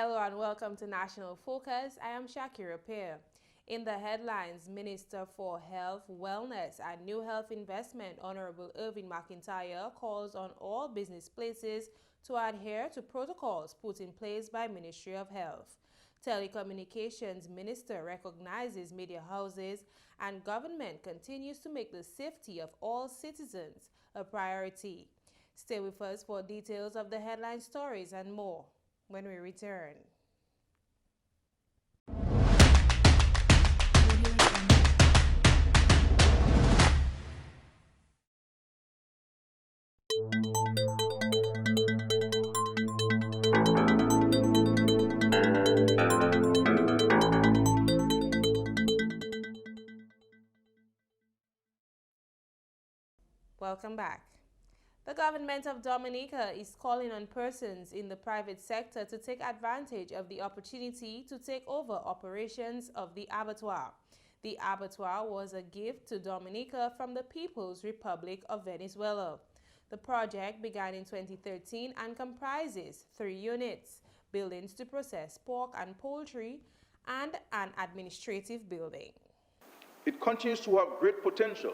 Hello and welcome to National Focus. I am Shakira Peer. In the headlines, Minister for Health, Wellness and New Health Investment, Honorable Irvin McIntyre, calls on all business places to adhere to protocols put in place by Ministry of Health. Telecommunications Minister recognizes media houses and government continues to make the safety of all citizens a priority. Stay with us for details of the headline stories and more when we return. Welcome back. The government of Dominica is calling on persons in the private sector to take advantage of the opportunity to take over operations of the abattoir. The abattoir was a gift to Dominica from the People's Republic of Venezuela. The project began in 2013 and comprises 3 units, buildings to process pork and poultry, and an administrative building. It continues to have great potential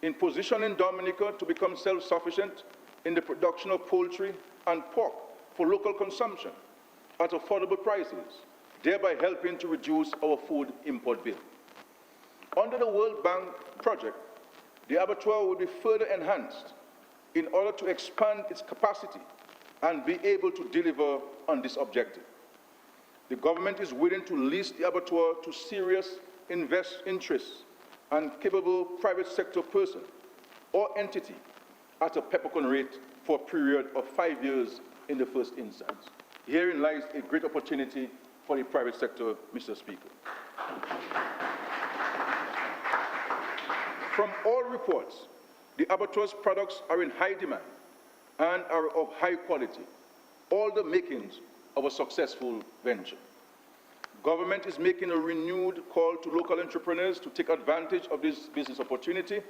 in positioning Dominica to become self-sufficient in the production of poultry and pork for local consumption at affordable prices, thereby helping to reduce our food import bill. Under the World Bank project, the abattoir will be further enhanced in order to expand its capacity and be able to deliver on this objective. The government is willing to lease the abattoir to serious interests and capable private sector person or entity at a peppercorn rate for a period of 5 years in the first instance. Herein lies a great opportunity for the private sector, Mr. Speaker. From all reports, the abattoir's products are in high demand and are of high quality, all the makings of a successful venture. Government is making a renewed call to local entrepreneurs to take advantage of this business opportunity.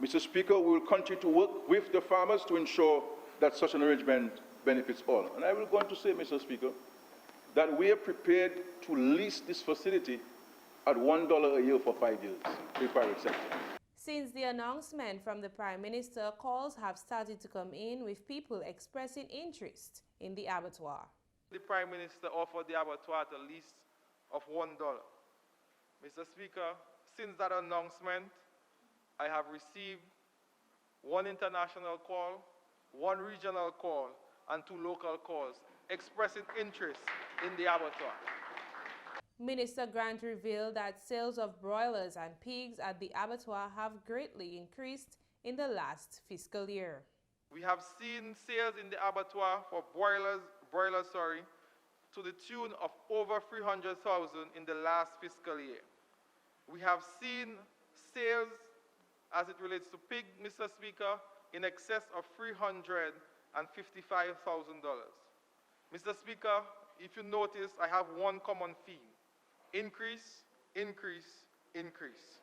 Mr. Speaker, we will continue to work with the farmers to ensure that such an arrangement benefits all. And I will go on to say, Mr. Speaker, that we are prepared to lease this facility at $1 a year for 5 years to the private sector. Since the announcement from the Prime Minister, calls have started to come in with people expressing interest in the abattoir. The Prime Minister offered the abattoir at a lease of $1. Mr. Speaker, since that announcement, I have received 1 international call, 1 regional call, and 2 local calls expressing interest in the abattoir. Minister Grant revealed that sales of broilers and pigs at the abattoir have greatly increased in the last fiscal year. We have seen sales in the abattoir for broilers to the tune of over 300,000 in the last fiscal year. We have seen sales as it relates to pig, Mr. Speaker, in excess of $355,000. Mr. Speaker, if you notice, I have one common theme: increase, increase, increase.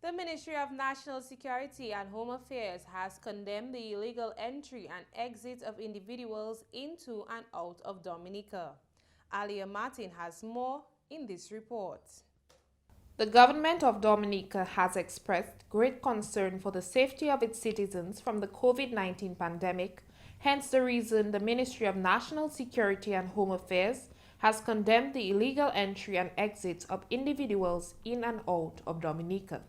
The Ministry of National Security and Home Affairs has condemned the illegal entry and exit of individuals into and out of Dominica. Alia Martin has more in this report. The government of Dominica has expressed great concern for the safety of its citizens from the COVID-19 pandemic, hence the reason the Ministry of National Security and Home Affairs has condemned the illegal entry and exit of individuals in and out of Dominica.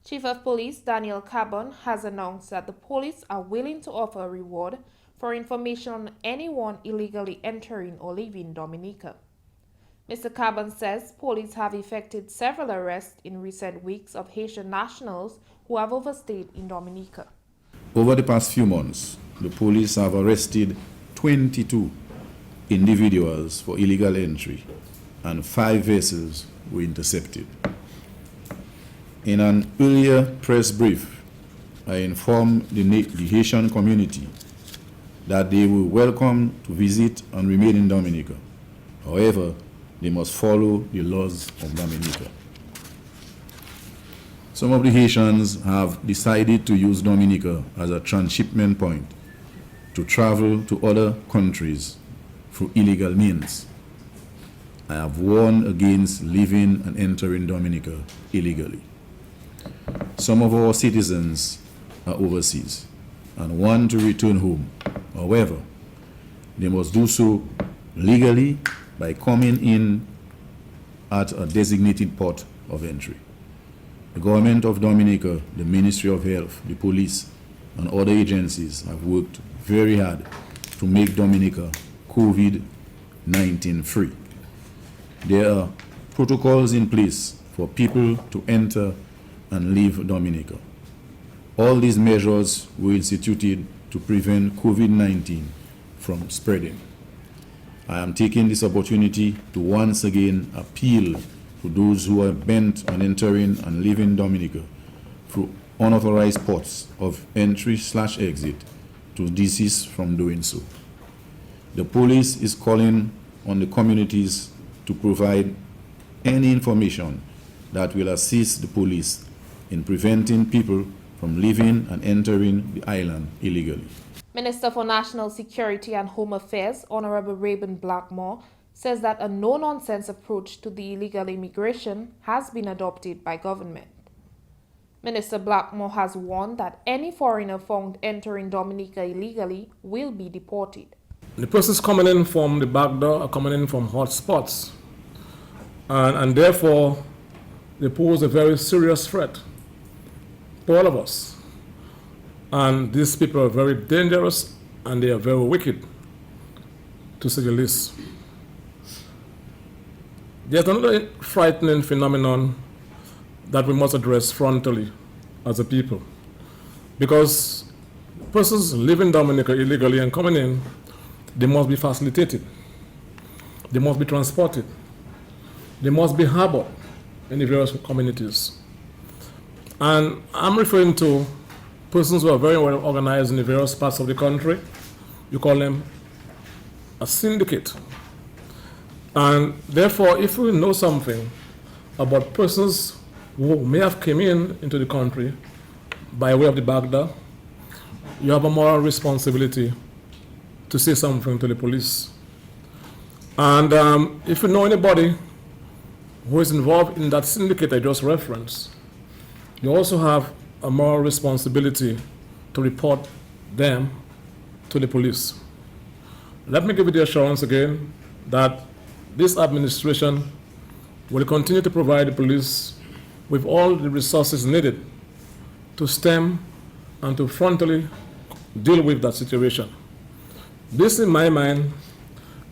Chief of Police Daniel Cabon has announced that the police are willing to offer a reward for information on anyone illegally entering or leaving Dominica. Mr. Cabon says police have effected several arrests in recent weeks of Haitian nationals who have overstayed in Dominica. Over the past few months, the police have arrested 22 individuals for illegal entry and 5 vessels were intercepted. In an earlier press brief, I informed the Haitian community that they were welcome to visit and remain in Dominica. However, they must follow the laws of Dominica. Some of the Haitians have decided to use Dominica as a transshipment point to travel to other countries through illegal means. I have warned against living and entering Dominica illegally. Some of our citizens are overseas and want to return home. However, they must do so legally by coming in at a designated port of entry. The government of Dominica, the Ministry of Health, the police, and other agencies have worked very hard to make Dominica COVID-19 free. There are protocols in place for people to enter and leave Dominica. All these measures were instituted to prevent COVID-19 from spreading. I am taking this opportunity to once again appeal to those who are bent on entering and leaving Dominica through unauthorized ports of entry/exit to desist from doing so. The police is calling on the communities to provide any information that will assist the police in preventing people from leaving and entering the island illegally. Minister for National Security and Home Affairs, Honorable Rayburn Blackmore, says that a no-nonsense approach to the illegal immigration has been adopted by government. Minister Blackmore has warned that any foreigner found entering Dominica illegally will be deported. The persons coming in from the back door are coming in from hot spots, and therefore they pose a very serious threat to all of us. And these people are very dangerous and they are very wicked, to say the least. There's another frightening phenomenon that we must address frontally as a people. Because persons living in Dominica illegally and coming in, they must be facilitated. They must be transported. They must be harbored in the various communities. And I'm referring to persons who are very well organized in the various parts of the country. You call them a syndicate. And therefore, if we know something about persons who may have come into the country by way of the back door, you have a moral responsibility to say something to the police. And if you know anybody who is involved in that syndicate I just referenced, you also have a moral responsibility to report them to the police. Let me give you the assurance again that this administration will continue to provide the police with all the resources needed to stem and to frontally deal with that situation. This, in my mind,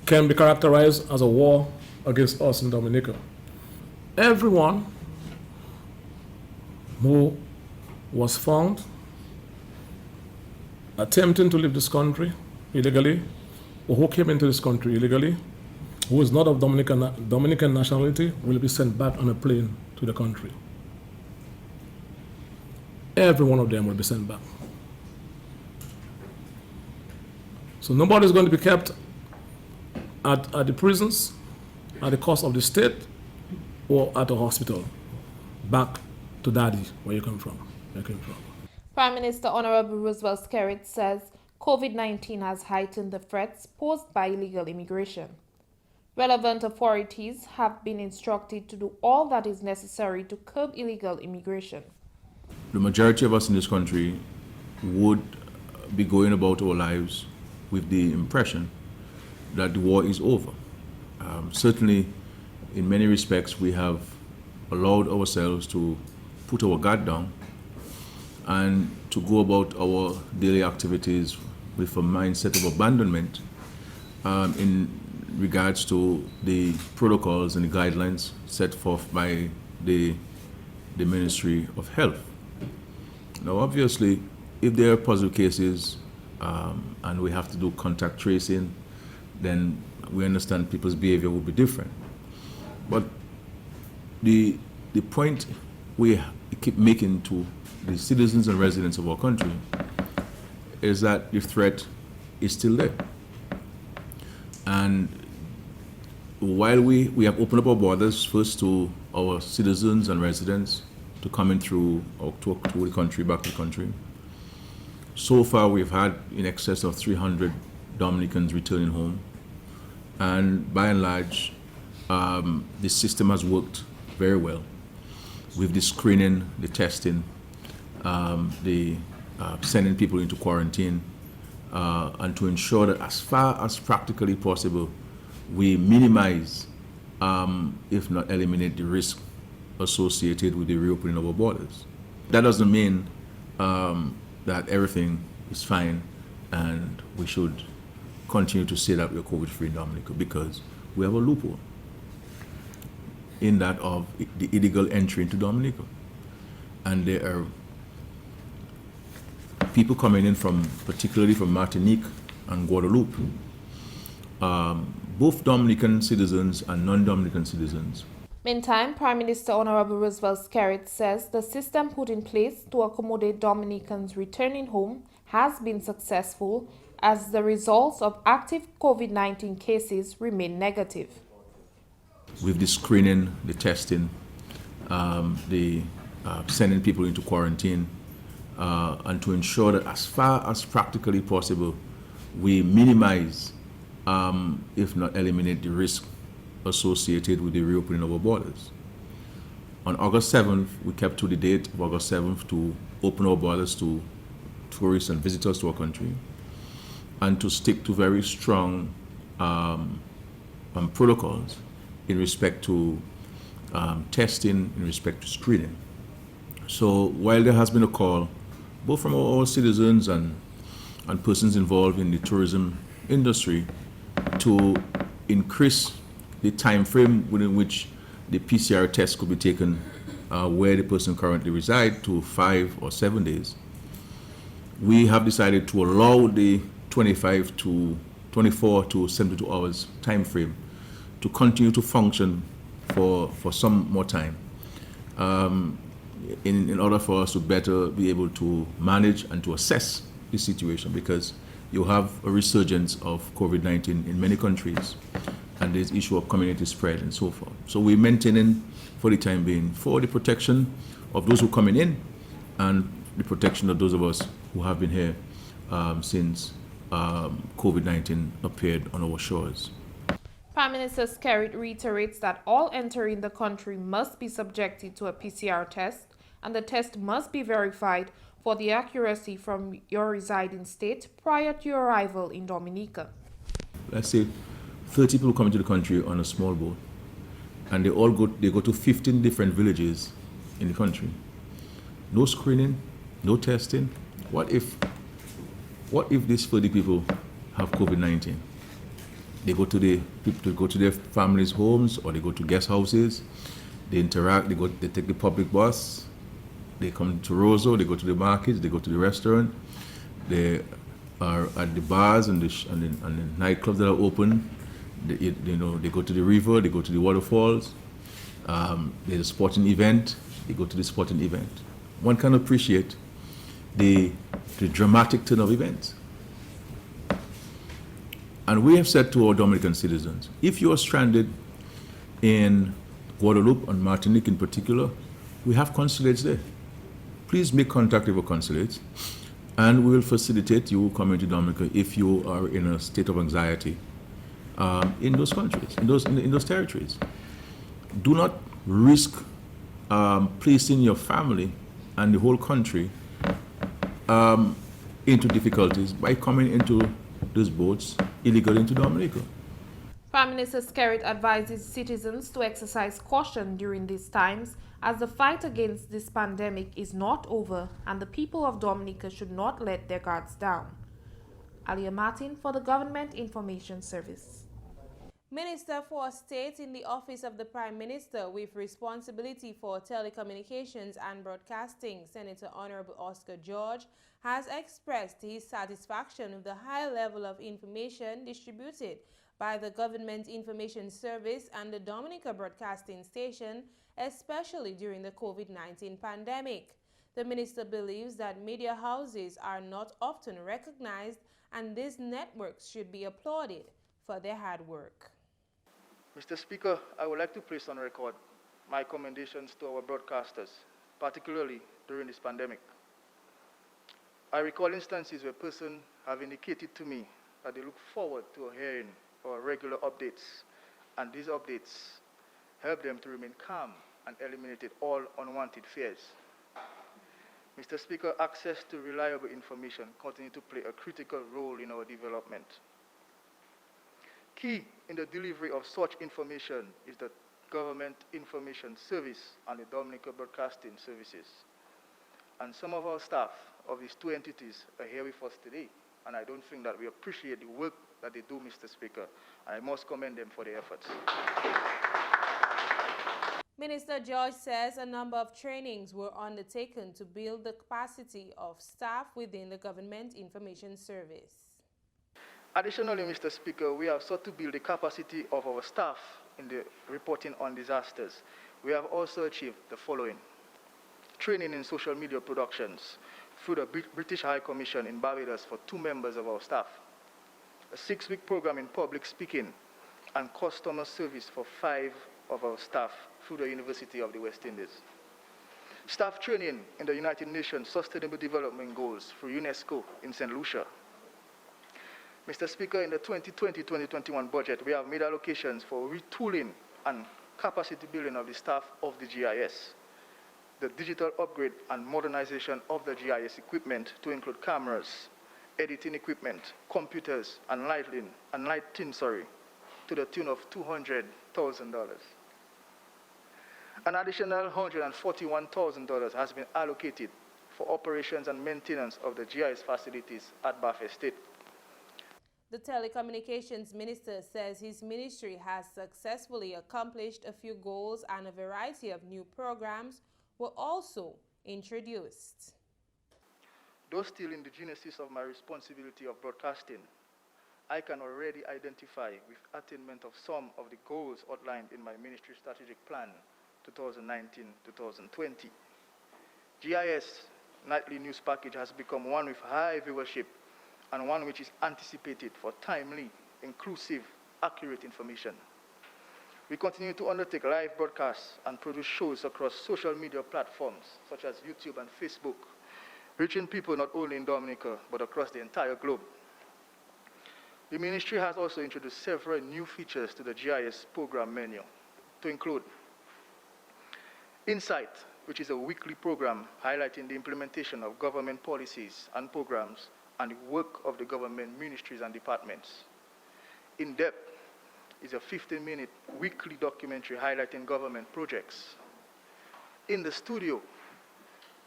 can be characterized as a war against us in Dominica. Everyone who was found attempting to leave this country illegally, or who came into this country illegally, who is not of Dominican nationality, will be sent back on a plane to the country. Every one of them will be sent back. So nobody is going to be kept at the prisons at the cost of the state or at a hospital. Back to daddy, where you came from. Prime Minister Honorable Roosevelt Skerrit says COVID-19 has heightened the threats posed by illegal immigration. Relevant authorities have been instructed to do all that is necessary to curb illegal immigration. The majority of us in this country would be going about our lives with the impression that the war is over. Certainly, in many respects, we have allowed ourselves to put our guard down and to go about our daily activities with a mindset of abandonment in regards to the protocols and the guidelines set forth by the Ministry of Health. Now, obviously, if there are positive cases and we have to do contact tracing, then we understand people's behavior will be different. But the point we keep making to the citizens and residents of our country is that the threat is still there. And while we have opened up our borders first to our citizens and residents to come in through or to the country, back to the country, so far we've had in excess of 300 Dominicans returning home. And by and large, the system has worked very well with the screening, the testing, the sending people into quarantine, and to ensure that as far as practically possible, we minimize, if not eliminate, the risk associated with the reopening of our borders. That doesn't mean that everything is fine and we should continue to say that we're COVID-free in Dominica, because we have a loophole in that of the illegal entry into Dominica. And there are people coming in particularly from Martinique and Guadeloupe, both Dominican citizens and non-Dominican citizens. Meantime, Prime Minister Honorable Roosevelt Skerrit says the system put in place to accommodate Dominicans returning home has been successful, as the results of active COVID-19 cases remain negative. With the screening, the testing, the sending people into quarantine, and to ensure that as far as practically possible, we minimize, if not eliminate, the risk associated with the reopening of our borders. On August 7th, we kept to the date of August 7th to open our borders to tourists and visitors to our country, and to stick to very strong protocols in respect to testing, in respect to screening. So while there has been a call, both from our citizens and persons involved in the tourism industry, to increase the time frame within which the PCR test could be taken where the person currently resides to 5 or 7 days, we have decided to allow the 24 to 72 hours time frame to continue to function for some more time, in order for us to better be able to manage and to assess the situation, because you have a resurgence of COVID-19 in many countries, and there's issue of community spread and so forth. So we're maintaining, for the time being, for the protection of those who are coming in and the protection of those of us who have been here since COVID-19 appeared on our shores. Prime Minister Skerrit reiterates that all entering the country must be subjected to a PCR test, and the test must be verified for the accuracy from your residing state prior to your arrival in Dominica. Let's say 30 people come into the country on a small boat, and they go to 15 different villages in the country. No screening, no testing. What if these 30 people have COVID-19? They go to their families' homes, or they go to guest houses. They interact. They take the public bus. They come to Roseau. They go to the markets. They go to the restaurant. They are at the bars and the nightclubs that are open. They go to the river. They go to the waterfalls. There's a sporting event. They go to the sporting event. One can appreciate the dramatic turn of events. And we have said to our Dominican citizens, if you are stranded in Guadeloupe and Martinique in particular, we have consulates there. Please make contact with our consulates, and we will facilitate you coming to Dominica if you are in a state of anxiety in those countries, in those territories. Do not risk placing your family and the whole country into difficulties by coming into those boats illegally into Dominica. Prime Minister Skerrit advises citizens to exercise caution during these times, as the fight against this pandemic is not over and the people of Dominica should not let their guards down. Alia Martin for the Government Information Service. Minister for State in the Office of the Prime Minister with responsibility for telecommunications and broadcasting, Senator Honorable Oscar George, has expressed his satisfaction with the high level of information distributed by the Government Information Service and the Dominica Broadcasting Station, especially during the COVID-19 pandemic. The minister believes that media houses are not often recognized, and these networks should be applauded for their hard work. Mr. Speaker, I would like to place on record my commendations to our broadcasters, particularly during this pandemic. I recall instances where persons have indicated to me that they look forward to hearing our regular updates, and these updates help them to remain calm and eliminate all unwanted fears. Mr. Speaker, access to reliable information continues to play a critical role in our development. Key in the delivery of such information is the Government Information Service and the Dominica Broadcasting Services. And some of our staff of these two entities are here with us today, and I don't think that we appreciate the work that they do, Mr. Speaker. I must commend them for their efforts. Minister George says a number of trainings were undertaken to build the capacity of staff within the Government Information Service. Additionally, Mr. Speaker, we have sought to build the capacity of our staff in the reporting on disasters. We have also achieved the following: training in social media productions through the British High Commission in Barbados for 2 members of our staff, a 6-week program in public speaking and customer service for 5 of our staff through the University of the West Indies, staff training in the United Nations Sustainable Development Goals through UNESCO in St. Lucia. Mr. Speaker, in the 2020-2021 budget, we have made allocations for retooling and capacity building of the staff of the GIS, the digital upgrade and modernization of the GIS equipment to include cameras, editing equipment, computers, and lighting, to the tune of $200,000. An additional $141,000 has been allocated for operations and maintenance of the GIS facilities at Bath Estate. The Telecommunications Minister says his ministry has successfully accomplished a few goals and a variety of new programs were also introduced. Though still in the genesis of my responsibility of broadcasting, I can already identify with attainment of some of the goals outlined in my ministry strategic plan 2019-2020. GIS nightly news package has become one with high viewership and one which is anticipated for timely, inclusive, accurate information. We continue to undertake live broadcasts and produce shows across social media platforms such as YouTube and Facebook, reaching people not only in Dominica but across the entire globe. The ministry has also introduced several new features to the GIS program menu, to include Insight, which is a weekly program highlighting the implementation of government policies and programs and the work of the government ministries and departments. In Depth is a 15-minute weekly documentary highlighting government projects. In the Studio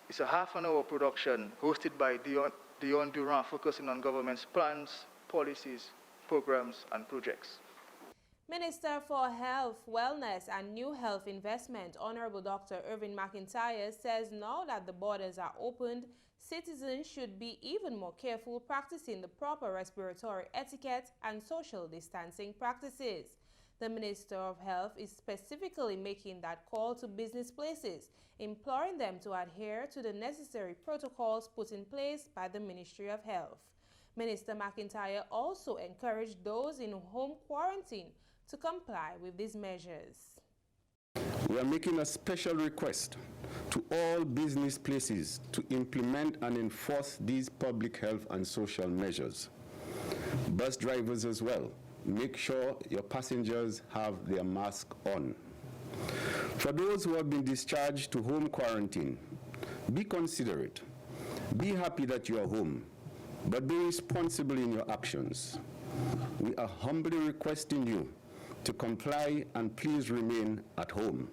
is a half-an-hour production hosted by Dion Durant, focusing on government's plans, policies, programs, and projects. Minister for Health, Wellness and New Health Investment, Honorable Dr. Irvin McIntyre, says now that the borders are opened, citizens should be even more careful practicing the proper respiratory etiquette and social distancing practices. The Minister of Health is specifically making that call to business places, imploring them to adhere to the necessary protocols put in place by the Ministry of Health. Minister McIntyre also encouraged those in home quarantine to comply with these measures. We are making a special request to all business places to implement and enforce these public health and social measures. Bus drivers as well, make sure your passengers have their mask on. For those who have been discharged to home quarantine, be considerate. Be happy that you are home, but be responsible in your actions. We are humbly requesting you to comply and please remain at home.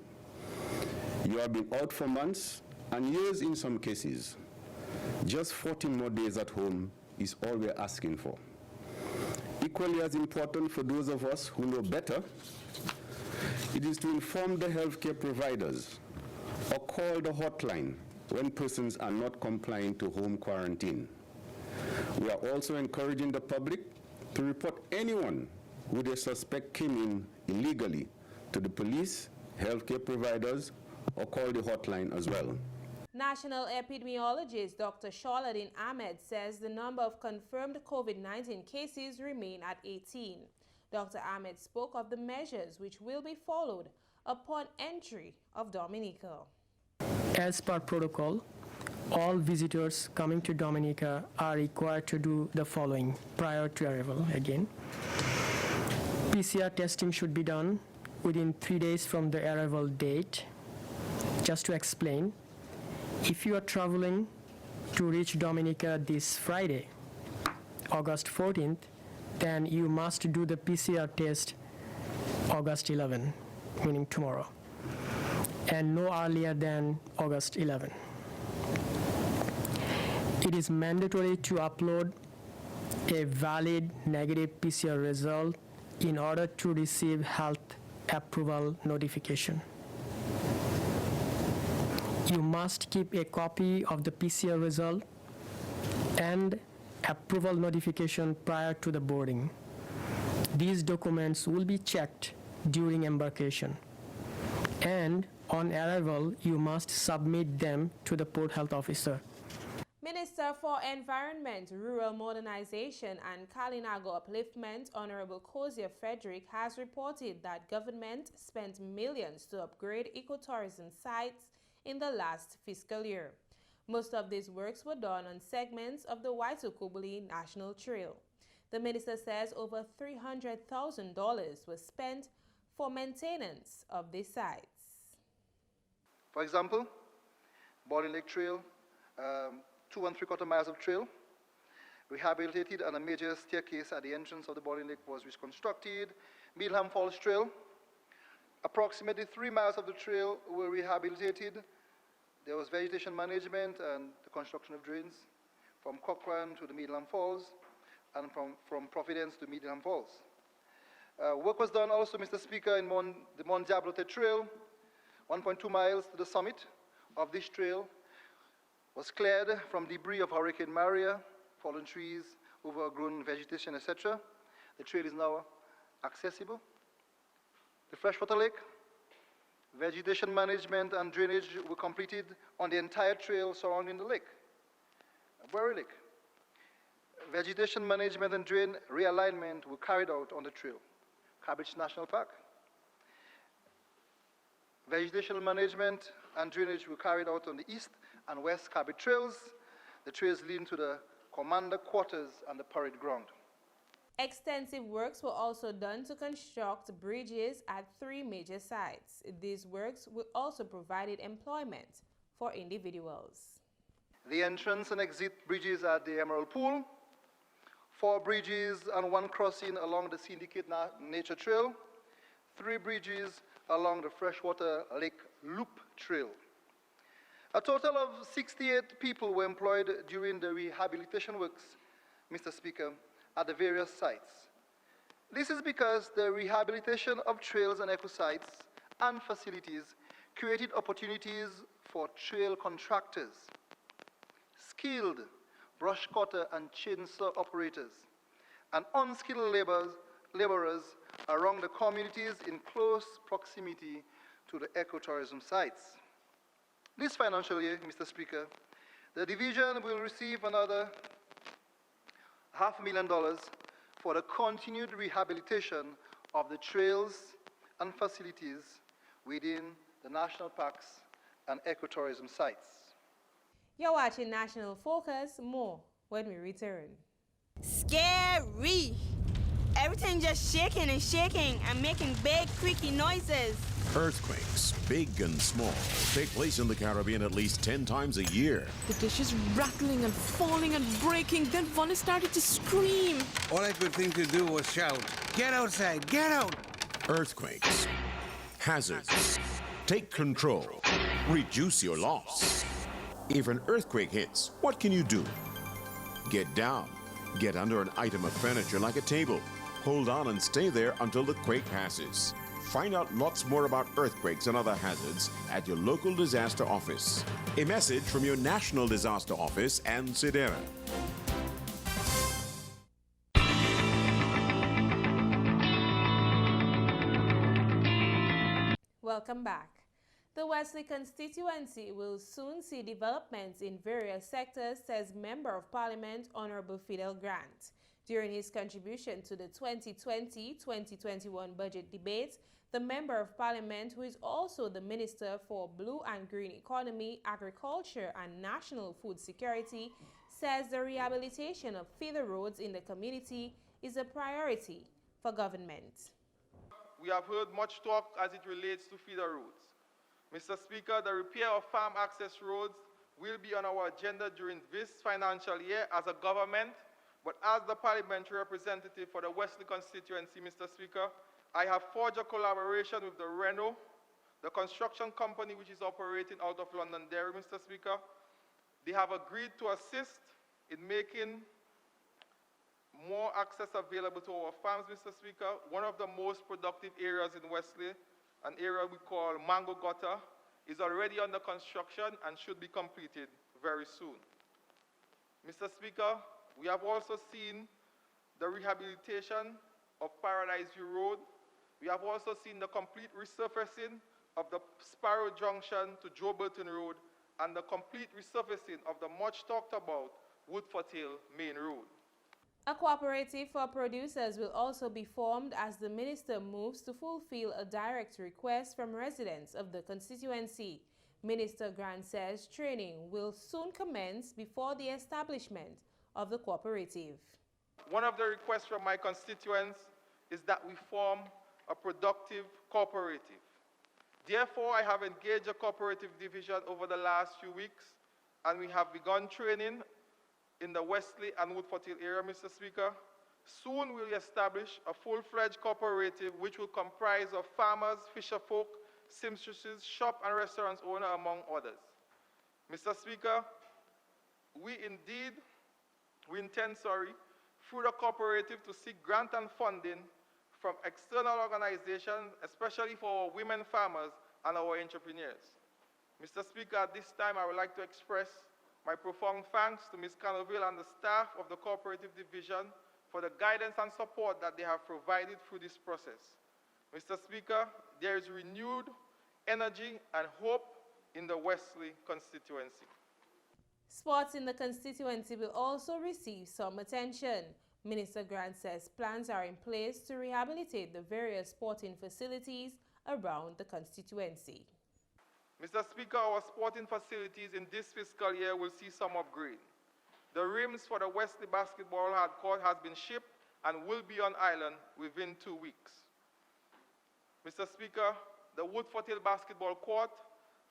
You have been out for months and years in some cases. Just 14 more days at home is all we're asking for. Equally as important for those of us who know better, it is to inform the healthcare providers or call the hotline when persons are not complying to home quarantine. We are also encouraging the public to report anyone who they suspect came in illegally to the police, healthcare providers, or call the hotline as well. National epidemiologist Dr. Charlene Ahmed says the number of confirmed COVID-19 cases remain at 18. Dr. Ahmed spoke of the measures which will be followed upon entry of Dominica. As per protocol, all visitors coming to Dominica are required to do the following prior to arrival again. PCR testing should be done within 3 days from the arrival date. Just to explain, if you are traveling to reach Dominica this Friday, August 14th, then you must do the PCR test August 11, meaning tomorrow, and no earlier than August 11. It is mandatory to upload a valid negative PCR result in order to receive health approval notification. You must keep a copy of the PCR result and approval notification prior to the boarding. These documents will be checked during embarkation, and on arrival, you must submit them to the port health officer. Minister for Environment, Rural Modernization and Kalinago Upliftment, Honorable Kozia Frederick, has reported that government spent millions to upgrade ecotourism sites in the last fiscal year. Most of these works were done on segments of the Waitukubuli National Trail. The minister says over $300,000 was spent for maintenance of these sites. For example, Bowling Lake Trail, 2 3/4 miles of trail, rehabilitated, and a major staircase at the entrance of the Bowling Lake was reconstructed. Milham Falls Trail, approximately 3 miles of the trail were rehabilitated. There was vegetation management and the construction of drains from Cochrane to the Milham Falls and from Providence to Milham Falls. Work was done also, Mr. Speaker, in the Mont Diablote Trail, 1.2 miles to the summit of this trail was cleared from debris of Hurricane Maria, fallen trees, overgrown vegetation, etc. The trail is now accessible. The freshwater lake, vegetation management and drainage were completed on the entire trail surrounding the lake. Bury Lake, vegetation management and drain realignment were carried out on the trail. Cabbage National Park, vegetation management and drainage were carried out on the east and west Cabbage trails. The trails leading to the commander quarters and the parade ground. Extensive works were also done to construct bridges at 3 major sites. These works will also provide employment for individuals. The entrance and exit bridges at the Emerald Pool, 4 bridges and 1 crossing along the Syndicate Nature Trail, 3 bridges along the Freshwater Lake Loop Trail. A total of 68 people were employed during the rehabilitation works, Mr. Speaker, at the various sites. This is because the rehabilitation of trails and eco sites and facilities created opportunities for trail contractors, skilled brush cutter and chainsaw operators, and unskilled laborers around the communities in close proximity to the ecotourism sites. This financial year, Mr. Speaker, the division will receive another $500,000 for the continued rehabilitation of the trails and facilities within the national parks and ecotourism sites. You're watching National Focus. More when we return. Scary! Everything just shaking and making big creaky noises. Earthquakes, big and small, take place in the Caribbean at least 10 times a year. The dishes rattling and falling and breaking. Then Vonnie started to scream. All I could think to do was shout, "Get outside, get out!" Earthquakes, hazards, take control, reduce your loss. If an earthquake hits, what can you do? Get down, get under an item of furniture like a table. Hold on and stay there until the quake passes. Find out lots more about earthquakes and other hazards at your local disaster office. A message from your National Disaster Office and SIDERA. Welcome back. The Wesley constituency will soon see developments in various sectors, says Member of Parliament Honorable Fidel Grant. During his contribution to the 2020-2021 budget debate, the Member of Parliament, who is also the Minister for Blue and Green Economy, Agriculture and National Food Security, says the rehabilitation of feeder roads in the community is a priority for government. we have heard much talk as it relates to feeder roads. Mr. Speaker, the repair of farm access roads will be on our agenda during this financial year as a government, but as the parliamentary representative for the Wesley constituency, Mr. Speaker, I have forged a collaboration with the Renault, the construction company which is operating out of Londonderry, Mr. Speaker. They have agreed to assist in making more access available to our farms, Mr. Speaker. One of the most productive areas in Wesley, an area we call Mango Gutter, is already under construction and should be completed very soon. Mr. Speaker, we have also seen the rehabilitation of Paradise View Road. We have also seen the complete resurfacing of the Sparrow Junction to Joe Burton Road and the complete resurfacing of the much talked about Woodford Hill Main Road. A cooperative for producers will also be formed as the minister moves to fulfill a direct request from residents of the constituency. Minister Grant says training will soon commence before the establishment of the cooperative. One of the requests from my constituents is that we form a productive cooperative. Therefore, I have engaged a cooperative division over the last few weeks, and we have begun training in the Wesley and Woodford Hill area, Mr. Speaker. Soon we'll establish a full-fledged cooperative which will comprise of farmers, fisherfolk, seamstresses, shop and restaurants owner, among others. Mr. Speaker, we intend, through the cooperative to seek grant and funding from external organizations, especially for our women farmers and our entrepreneurs. Mr. Speaker, at this time I would like to express my profound thanks to Ms. Canoville and the staff of the Cooperative Division for the guidance and support that they have provided through this process. Mr. Speaker, there is renewed energy and hope in the Wesley constituency. Sports in the constituency will also receive some attention. Minister Grant says plans are in place to rehabilitate the various sporting facilities around the constituency. Mr. Speaker, our sporting facilities in this fiscal year will see some upgrade. The rims for the Wesley basketball hard court has been shipped and will be on island within 2 weeks. Mr. Speaker, the Woodford Hill basketball court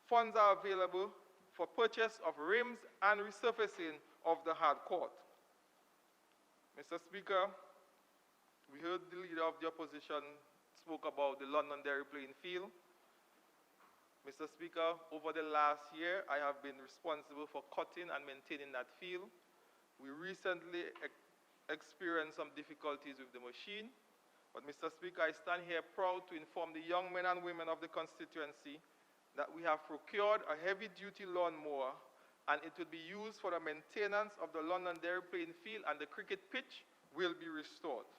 funds are available for purchase of rims and resurfacing of the hard court. Mr. Speaker, we heard the leader of the opposition spoke about the Londonderry playing field. Mr. Speaker, over the last year, I have been responsible for cutting and maintaining that field. We recently experienced some difficulties with the machine, but Mr. Speaker, I stand here proud to inform the young men and women of the constituency that we have procured a heavy-duty lawnmower, and it will be used for the maintenance of the Londonderry playing field, and the cricket pitch will be restored.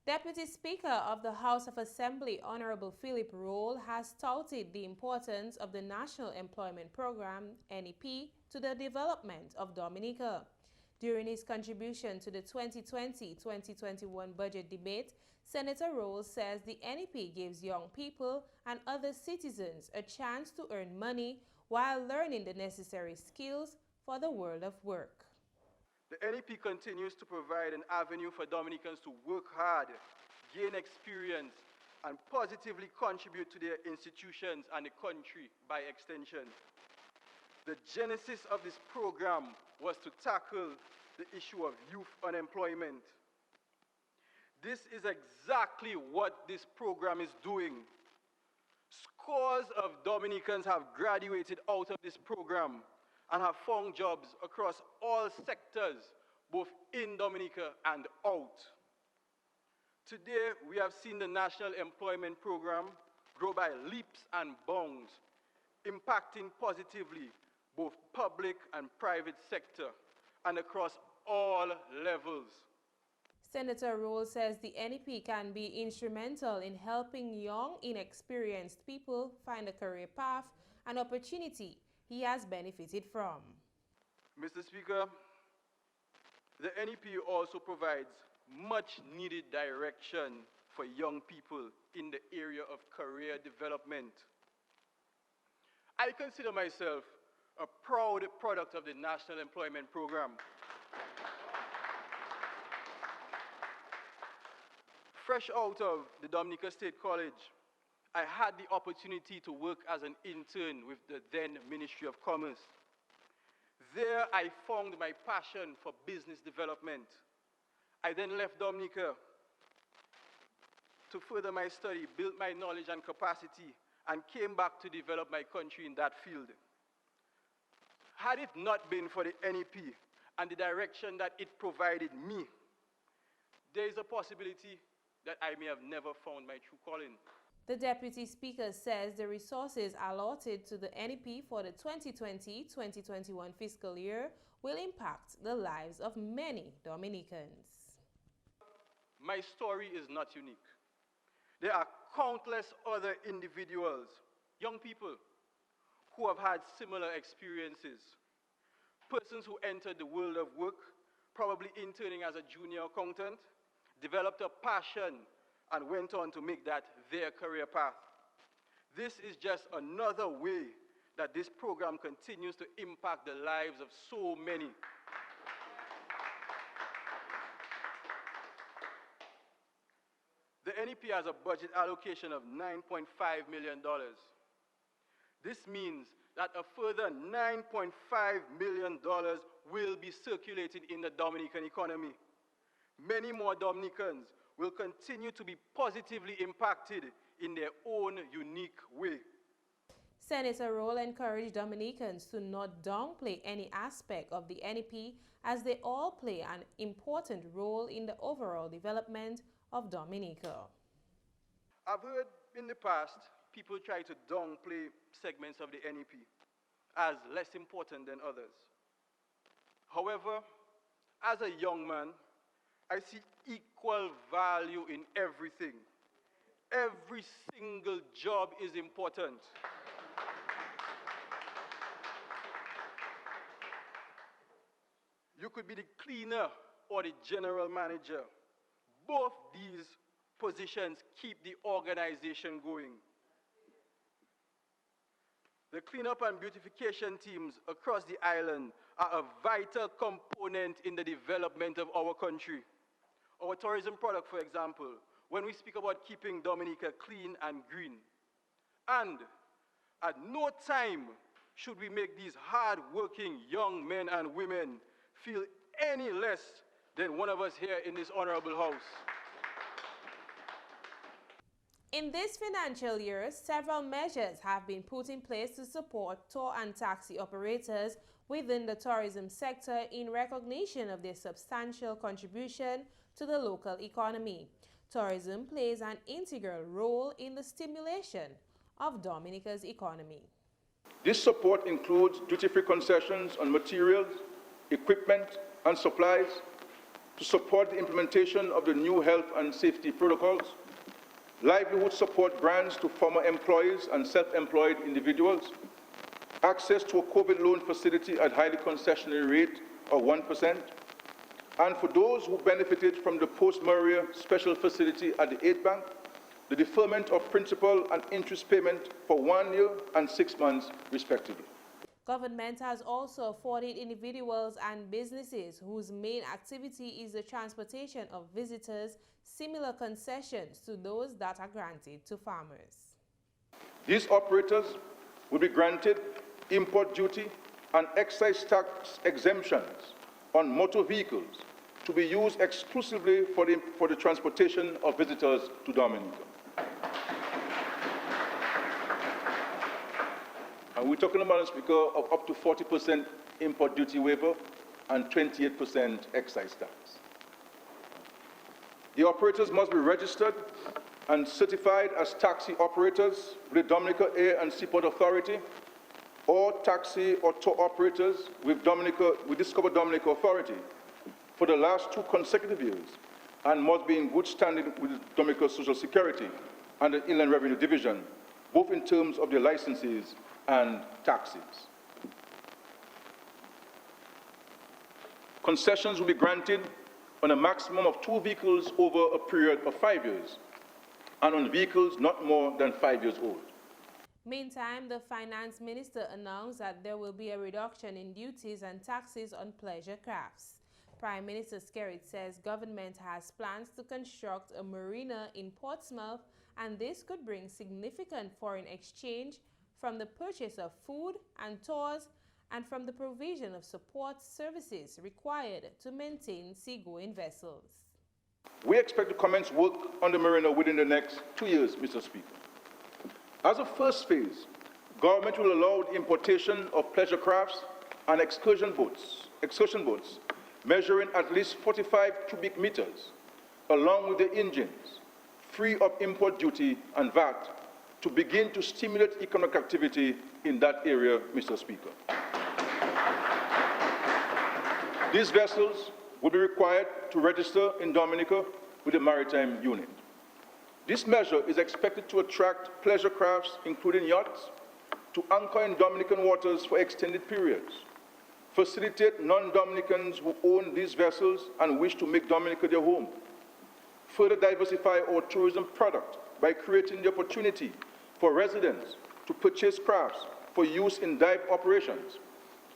Deputy Speaker of the House of Assembly, Honorable Philip Roll, has touted the importance of the National Employment Program, NEP, to the development of Dominica. During his contribution to the 2020-2021 budget debate, Senator Roll says the NEP gives young people and other citizens a chance to earn money while learning the necessary skills for the world of work. The NEP continues to provide an avenue for Dominicans to work hard, gain experience, and positively contribute to their institutions and the country by extension. The genesis of this program was to tackle the issue of youth unemployment. This is exactly what this program is doing. Scores of Dominicans have graduated out of this program and have found jobs across all sectors, both in Dominica and out. Today, we have seen the National Employment Program grow by leaps and bounds, impacting positively both public and private sector and across all levels. Senator Roll says the NEP can be instrumental in helping young, inexperienced people find a career path and opportunity he has benefited from. Mr. Speaker, the NEP also provides much needed direction for young people in the area of career development. I consider myself a proud product of the National Employment Program. Fresh out of the Dominica State College, I had the opportunity to work as an intern with the then Ministry of Commerce. There I found my passion for business development. I then left Dominica to further my study, build my knowledge and capacity, and came back to develop my country in that field. Had it not been for the NEP and the direction that it provided me, there is a possibility that I may have never found my true calling. The Deputy Speaker says the resources allotted to the NEP for the 2020-2021 fiscal year will impact the lives of many Dominicans. My story is not unique. There are countless other individuals, young people, who have had similar experiences. Persons who entered the world of work, probably interning as a junior accountant, developed a passion and went on to make that their career path. This is just another way that this program continues to impact the lives of so many. The NEP has a budget allocation of $9.5 million. This means that a further $9.5 million will be circulated in the Dominican economy. Many more Dominicans will continue to be positively impacted in their own unique way. Senator Roll encouraged Dominicans to not downplay any aspect of the NEP, as they all play an important role in the overall development of Dominica. I've heard in the past people try to downplay segments of the NEP as less important than others. However, as a young man, I see equal value in everything. Every single job is important. You could be the cleaner or the general manager. Both these positions keep the organization going. The cleanup and beautification teams across the island are a vital component in the development of our country. Our tourism product, for example, when we speak about keeping Dominica clean and green. And at no time should we make these hard-working young men and women feel any less than one of us here in this honorable house. In this financial year, several measures have been put in place to support tour and taxi operators within the tourism sector in recognition of their substantial contribution to the local economy. Tourism plays an integral role in the stimulation of Dominica's economy. This support includes duty-free concessions on materials, equipment, and supplies to support the implementation of the new health and safety protocols, livelihood support grants to former employees and self-employed individuals, access to a COVID loan facility at highly concessionary rate of 1%, and for those who benefited from the post-Maria special facility at the 8th Bank, the deferment of principal and interest payment for 1 year and 6 months, respectively. Government has also afforded individuals and businesses whose main activity is the transportation of visitors similar concessions to those that are granted to farmers. These operators will be granted import duty and excise tax exemptions on motor vehicles to be used exclusively for the transportation of visitors to Dominica. And we're talking about, Speaker, of up to 40% import duty waiver and 28% excise tax. The operators must be registered and certified as taxi operators with the Dominica Air and Seaport Authority, or taxi or tour operators with Discover Dominica Authority for the last 2 consecutive years, and must be in good standing with Dominica Social Security and the Inland Revenue Division, both in terms of their licenses and taxes. Concessions will be granted on a maximum of 2 vehicles over a period of 5 years, and on vehicles not more than 5 years old. Meantime, the Finance Minister announced that there will be a reduction in duties and taxes on pleasure crafts. Prime Minister Skerrit says government has plans to construct a marina in Portsmouth, and this could bring significant foreign exchange from the purchase of food and tours and from the provision of support services required to maintain seagoing vessels. We expect to commence work on the marina within the next 2 years, Mr. Speaker. As a first phase, government will allow the importation of pleasure crafts and excursion boats measuring at least 45 cubic meters, along with the engines, free of import duty and VAT, to begin to stimulate economic activity in that area, Mr. Speaker. These vessels will be required to register in Dominica with the Maritime Unit. This measure is expected to attract pleasure crafts, including yachts, to anchor in Dominican waters for extended periods, facilitate non-Dominicans who own these vessels and wish to make Dominica their home, further diversify our tourism product by creating the opportunity for residents to purchase crafts for use in dive operations,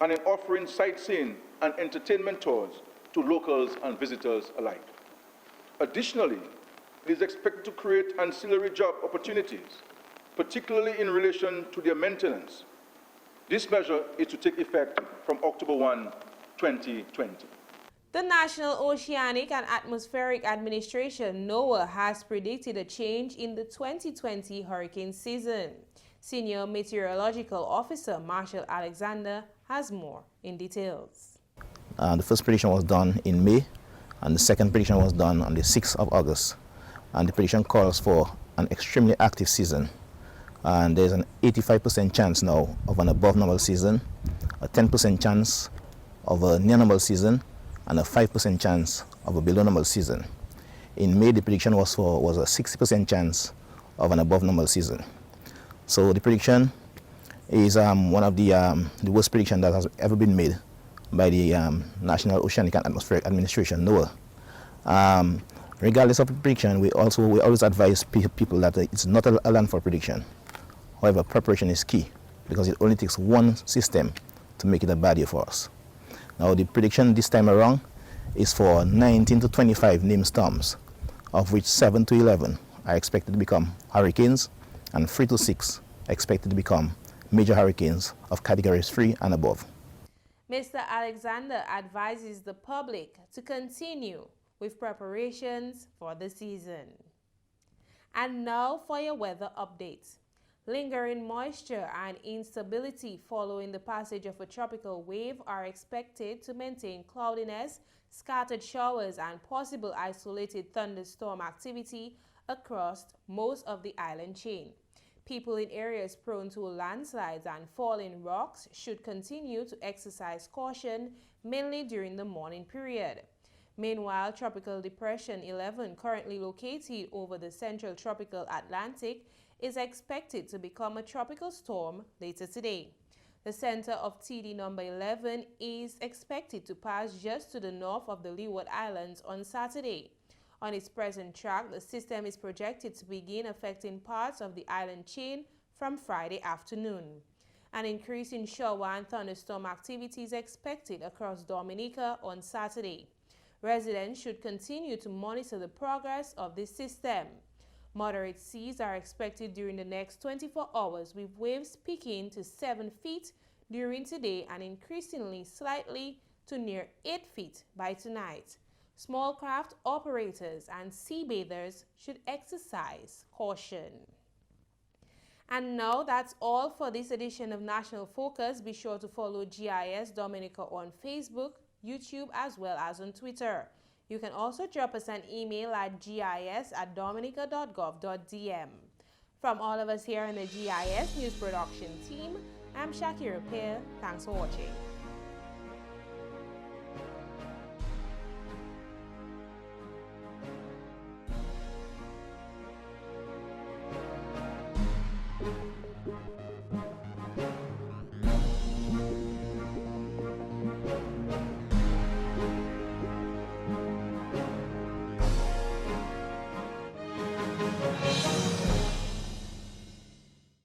and in offering sightseeing and entertainment tours to locals and visitors alike. Additionally, it is expected to create ancillary job opportunities, particularly in relation to their maintenance. This measure is to take effect from October 1, 2020. The National Oceanic and Atmospheric Administration, Noaa, has predicted a change in the 2020 hurricane season. Senior Meteorological Officer Marshall Alexander has more in details. The first prediction was done in May, and the second prediction was done on the 6th of August. And the prediction calls for an extremely active season. And there's an 85% chance now of an above normal season, a 10% chance of a near normal season, and a 5% chance of a below normal season. In May, the prediction was a 60% chance of an above normal season. So the prediction is one of the worst predictions that has ever been made by the National Oceanic and Atmospheric Administration, Noaa. Regardless of the prediction, we always advise people that it's not a landfall prediction. However, preparation is key because it only takes one system to make it a bad year for us. Now, the prediction this time around is for 19 to 25 named storms, of which 7 to 11 are expected to become hurricanes, and 3 to 6 are expected to become major hurricanes of categories 3 and above. Mr. Alexander advises the public to continue with preparations for the season. And now for your weather update. Lingering moisture and instability following the passage of a tropical wave are expected to maintain cloudiness, scattered showers, and possible isolated thunderstorm activity across most of the island chain. People in areas prone to landslides and falling rocks should continue to exercise caution, mainly during the morning period. Meanwhile, Tropical Depression 11, currently located over the central tropical Atlantic, is expected to become a tropical storm later today. The center of TD number 11 is expected to pass just to the north of the Leeward Islands on Saturday. On its present track, the system is projected to begin affecting parts of the island chain from Friday afternoon. An increase in shower and thunderstorm activity is expected across Dominica on Saturday. Residents should continue to monitor the progress of this system. Moderate seas are expected during the next 24 hours, with waves peaking to 7 feet during today and increasingly slightly to near 8 feet by tonight. Small craft operators and sea bathers should exercise caution. And now that's all for this edition of National Focus. Be sure to follow GIS Dominica on Facebook, YouTube, as well as on Twitter. You can also drop us an email at gis@dominica.gov.dm. From all of us here in the GIS News Production team, I'm Shakira Pear. Thanks for watching.